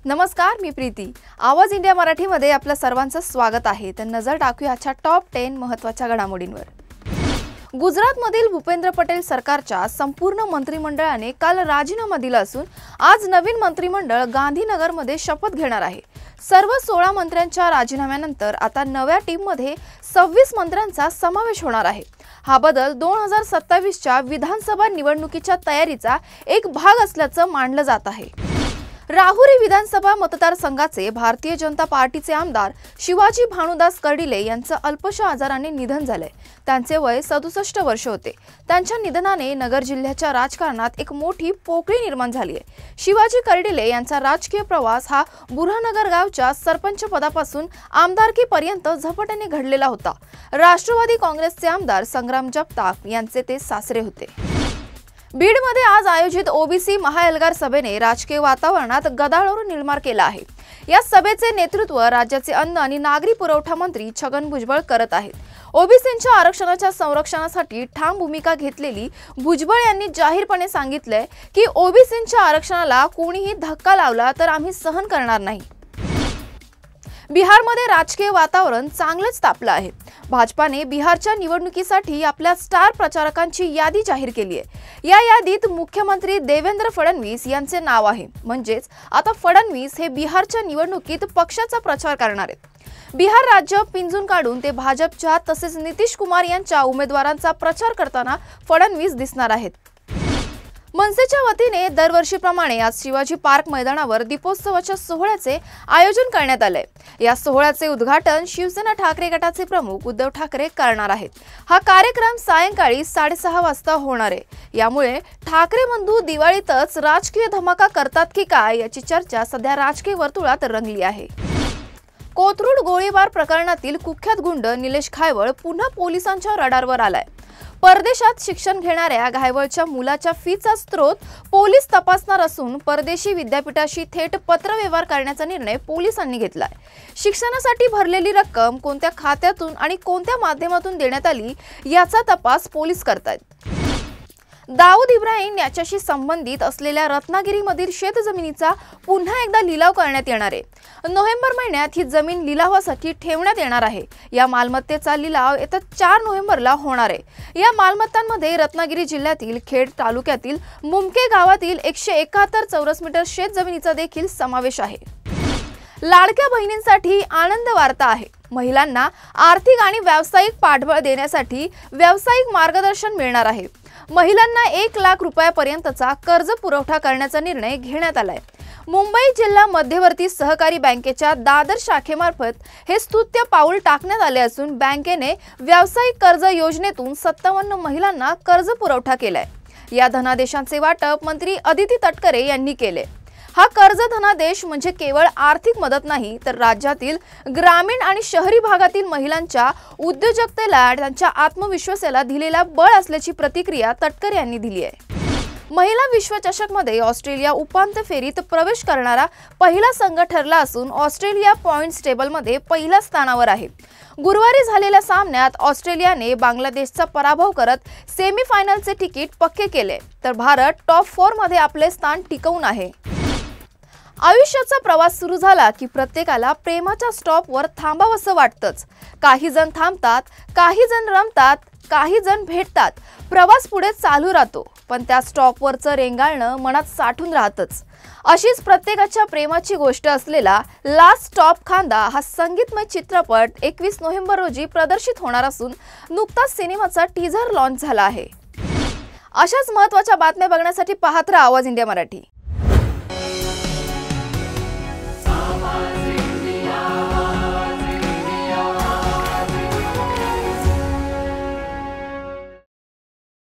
नमस्कार, मी प्रीती। आवाज इंडिया मराठीमध्ये आपल्या सर्वांचं स्वागत आहे। तर नजर टाकूया आजच्या टॉप 10 महत्त्वाच्या घडामोडींवर। गुजरातमधील भूपेंद्र पटेल सरकारच्या संपूर्ण मंत्रिमंडळाने काल राजीनामा दिला असून आज नवीन मंत्रिमंडळ गांधीनगरमध्ये शपथ घेणार आहे। सर्व 16 मंत्र्यांच्या राजीनाम्यानंतर आता नव्या टीममध्ये 26 मंत्र्यांचा समावेश होणार आहे। हा बदल 2027च्या विधानसभा निवडणुकीच्या तयारीचा एक भाग असल्याचं मानलं जात आहे। राहुरी विधानसभा मतदारसंघाचे भारतीय जनता पार्टीचे आमदार शिवाजी भानुदास कर्डिले यांचं अल्पशा आजाराने निधन झाले। त्यांचे वय 67 वर्ष होते। त्यांच्या निधनाने नगर जिल्ह्याच्या राजकारणात एक मोठी पोकळी निर्माण झाली आहे। शिवाजी कर्डिले यांचा राजकीय प्रवास हा बुऱ्हाणनगर गावच्या सरपंच पदापासून आमदारकीपर्यंत झपाट्याने घडलेला होता। राष्ट्रवादी काँग्रेसचे आमदार संग्राम जगताप यांचे ते सासरे होते। बीडमध्ये आज आयोजित ओबीसी महाएल्गार सभेने राजकीय वातावरणात गदारोळ निर्माण केला आहे। या सभेचे नेतृत्व राज्याचे अन्न आणि नागरी पुरवठा मंत्री छगन भुजबळ करत आहेत। ओबीसींच्या आरक्षणाच्या संरक्षणासाठी ठाम भूमिका घेतलेली भुजबळ यांनी जाहीरपणे सांगितले की ओबीसींच्या आरक्षणाला कोणीही धक्का लावला तर आम्ही सहन करणार नाही। बिहारमध्ये राजकीय वातावरण चांगलंच तापलं आहे। भाजपाने बिहारच्या निवडणुकीसाठी आपल्या स्टार प्रचारकांची यादी जाहीर केली आहे। या यादीत मुख्यमंत्री देवेंद्र फडणवीस यांचे नाव आहे। म्हणजेच आता फडणवीस हे बिहारच्या निवडणुकीत पक्षाचा प्रचार करणार आहेत। बिहार राज्य पिंजून काढून ते भाजपच्या तसेच नितीश कुमार यांच्या उमेदवारांचा प्रचार करताना फडणवीस दिसणार आहेत। मनसेच्या वतीने दरवर्षीप्रमाणे आज शिवाजी पार्क मैदानावर दीपोत्सवाच्या सोहळ्याचे आयोजन करण्यात आले। या सोहळ्याचे उद्घाटन शिवसेना ठाकरे गटाचे प्रमुख उद्धव ठाकरे करणार आहेत। हा कार्यक्रम सायंकाळी 6:30 वाजता होणार आहे। यामुळे ठाकरे बंधू दिवाळीतच राजकीय धमाका करतात की काय याची चर्चा सध्या राजकीय वर्तुळात रंगली आहे। कोथरूड गोळीबार प्रकरणातील कुख्यात गुंड निलेश घायवळ पुन्हा पोलिसांच्या रडारवर आलाय। परदेशात शिक्षण घेणाऱ्या घायवळच्या मुलाच्या फीचा स्रोत पोलीस तपासणार असून परदेशी विद्यापीठाशी थेट पत्रव्यवहार करण्याचा निर्णय पोलिसांनी घेतलाय। शिक्षणासाठी भरलेली रक्कम कोणत्या खात्यातून आणि कोणत्या माध्यमातून देण्यात आली याचा तपास पोलीस करतायत। दाऊद इब्राहिम याच्याशी संबंधित असलेल्या रत्नागिरीमधील शेतजमिनीचा पुन्हा एकदा लिलाव करण्यात येणार आहे। नोव्हेंबर महिन्यात ही जमीन लिलावासाठी ठेवण्यात येणार आहे। या मालमत्तेचा लिलाव येत्या 4 नोव्हेंबरला होणार आहे। या मालमत्तांमध्ये रत्नागिरी जिल्ह्यातील खेड तालुक्यातील मुमके गावातील 171 चौरस मीटर शेतजमिनीचा देखील समावेश आहे। लाडक्या बहिणींसाठी आनंद वार्ता आहे। महिलांना आर्थिक आणि व्यावसायिक पाठबळ देण्यासाठी व्यावसायिक मार्गदर्शन मिळणार आहे। महिलांना 1 लाख रुपयापर्यंतचा कर्ज पुरवठा करण्याचा निर्णय घेण्यात आलाय। मुंबई जिल्हा मध्यवर्ती सहकारी बँकेच्या दादर शाखेमार्फत हे स्तुत्य पाऊल टाकण्यात आले असून बँकेने व्यावसायिक कर्ज योजनेतून 57 महिलांना कर्ज पुरवठा केलाय। या धनादेशांचे वाटप मंत्री अदिती तटकरे यांनी केले। हा कर्ज धनादेश म्हणजे केवळ आर्थिक मदत नाही तर राज्यातील ग्रामीण आणि शहरी भागातील महिलांच्या उद्योजकतेला त्यांच्या आत्मविश्वासाला दिलेला बळ असल्याची प्रतिक्रिया तटकरे यांनी दिली आहे। महिला विश्वचषकमध्ये ऑस्ट्रेलिया उपांत्य फेरीत प्रवेश करणारा पहिला संघ ठरला असून ऑस्ट्रेलिया पॉइंट्स टेबलमध्ये पहिल्या स्थानावर आहे। गुरुवारी झालेल्या सामन्यात ऑस्ट्रेलियाने बांगलादेशचा पराभव करत सेमीफायनलचे तिकीट पक्के केले तर भारत टॉप 4 मध्ये आपले स्थान टिकवून आहे। आयुष्याचा प्रवास सुरू झाला की प्रत्येकाला प्रेमाच्या स्टॉपवर थांबावंसं वाटतंच। काही जण थांबतात, काही जण रमतात, काही जण भेटतात। प्रवास पुढे चालू राहतो पण त्या स्टॉपवरचं रेंगाळणं मनात साठून राहतच। अशीच प्रत्येकाच्या प्रेमाची गोष्ट असलेला लास्ट स्टॉप खांदा हा संगीतमय चित्रपट 21 नोव्हेंबर रोजी प्रदर्शित होणार असून नुकताच सिनेमाचा टीझर लॉन्च झाला आहे। अशाच महत्त्वाच्या बातम्या बघण्यासाठी पाहत राहा आवाज इंडिया मराठी।